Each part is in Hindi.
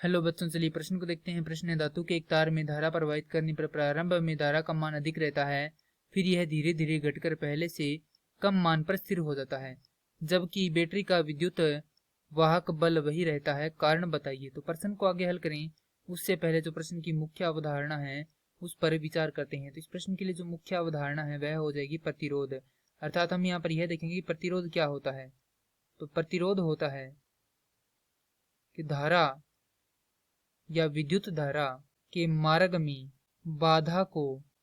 हेलो बच्चों, चलिए प्रश्न को देखते हैं। प्रश्न है, धातु के एक तार में धारा प्रवाहित करने पर प्रारंभ में धारा का मान अधिक रहता है, फिर यह धीरे धीरे घटकर पहले से कम मान पर स्थिर हो जाता है, जबकि बैटरी का विद्युत वाहक बल वही रहता है। कारण बताइए। तो प्रश्न को आगे हल करें उससे पहले जो प्रश्न की मुख्य अवधारणा है उस पर विचार करते हैं। तो इस प्रश्न के लिए जो मुख्य अवधारणा है वह हो जाएगी प्रतिरोध। अर्थात हम यहाँ पर यह देखेंगे कि प्रतिरोध क्या होता है। तो प्रतिरोध होता है कि धारा या विद्युत धारा के मार्ग में बाधा को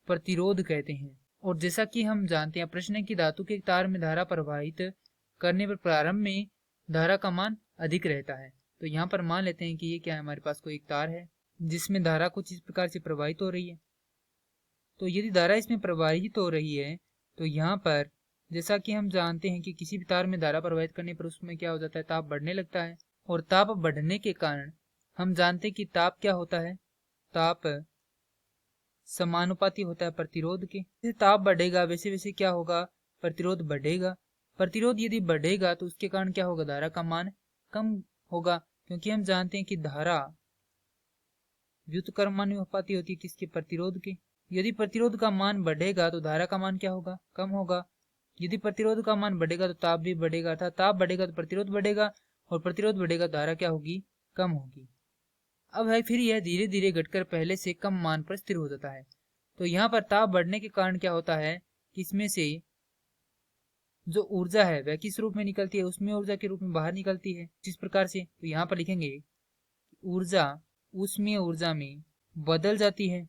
प्रतिरोध कहते हैं। और जैसा कि हम जानते हैं, प्रश्न है कि धातु के तार में धारा प्रवाहित करने पर प्रारंभ में धारा का मान अधिक रहता है। तो यहाँ पर मान लेते हैं कि ये क्या है, हमारे पास कोई एक तार है जिसमें धारा कुछ इस प्रकार से प्रवाहित हो रही है। तो यदि धारा इसमें प्रवाहित हो रही है तो यहाँ पर जैसा कि हम जानते हैं कि किसी भी तार में धारा प्रवाहित करने पर उसमें क्या हो जाता है, ताप बढ़ने लगता है। और ताप बढ़ने के कारण हम जानते हैं कि ताप क्या होता है, ताप समानुपाती होता है प्रतिरोध के। जैसे ताप बढ़ेगा वैसे वैसे क्या होगा, प्रतिरोध बढ़ेगा। प्रतिरोध यदि बढ़ेगा तो उसके कारण क्या होगा, धारा का मान कम होगा, क्योंकि हम जानते हैं कि धारा व्युत्क्रमानुपाती होती है किसके, प्रतिरोध के। यदि प्रतिरोध का मान बढ़ेगा तो धारा का मान क्या होगा, कम होगा। यदि प्रतिरोध का मान बढ़ेगा तो ताप भी बढ़ेगा, अर्थात ताप बढ़ेगा तो प्रतिरोध बढ़ेगा, और प्रतिरोध बढ़ेगा धारा क्या होगी, कम होगी। अब है फिर यह धीरे धीरे घटकर पहले से कम मान पर स्थिर हो जाता है। तो यहाँ पर ताप बढ़ने के कारण क्या होता है कि इसमें से जो ऊर्जा है वह किस रूप में निकलती है, उसमें ऊर्जा के रूप में बाहर निकलती है। जिस प्रकार से तो यहाँ पर लिखेंगे ऊर्जा उसमें ऊर्जा में बदल जाती है।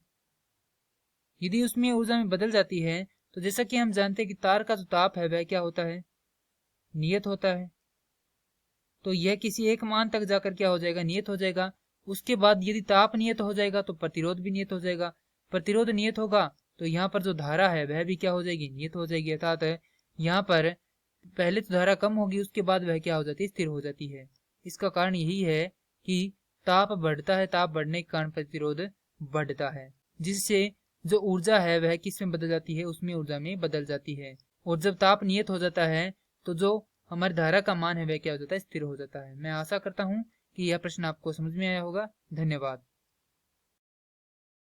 यदि उसमें ऊर्जा में बदल जाती है तो जैसा कि हम जानते हैं कि तार का जो ताप है वह क्या होता है, नियत होता है। तो यह किसी एक मान तक जाकर क्या हो जाएगा, नियत हो जाएगा। उसके बाद यदि ताप नियत हो जाएगा तो प्रतिरोध भी नियत हो जाएगा। प्रतिरोध नियत होगा तो यहाँ पर जो धारा है वह भी क्या हो जाएगी, नियत हो जाएगी। अर्थात यहाँ पर पहले तो धारा कम होगी, उसके बाद वह क्या हो जाती है, स्थिर हो जाती है। इसका कारण यही है कि ताप बढ़ता है, ताप बढ़ने के कारण प्रतिरोध बढ़ता है, जिससे जो ऊर्जा है वह किस में बदल जाती है, उसमें ऊर्जा में बदल जाती है। और जब ताप नियत हो जाता है तो जो हमारी धारा का मान है वह क्या हो जाता है, स्थिर हो जाता है। मैं आशा करता हूँ कि यह प्रश्न आपको समझ में आया होगा। धन्यवाद।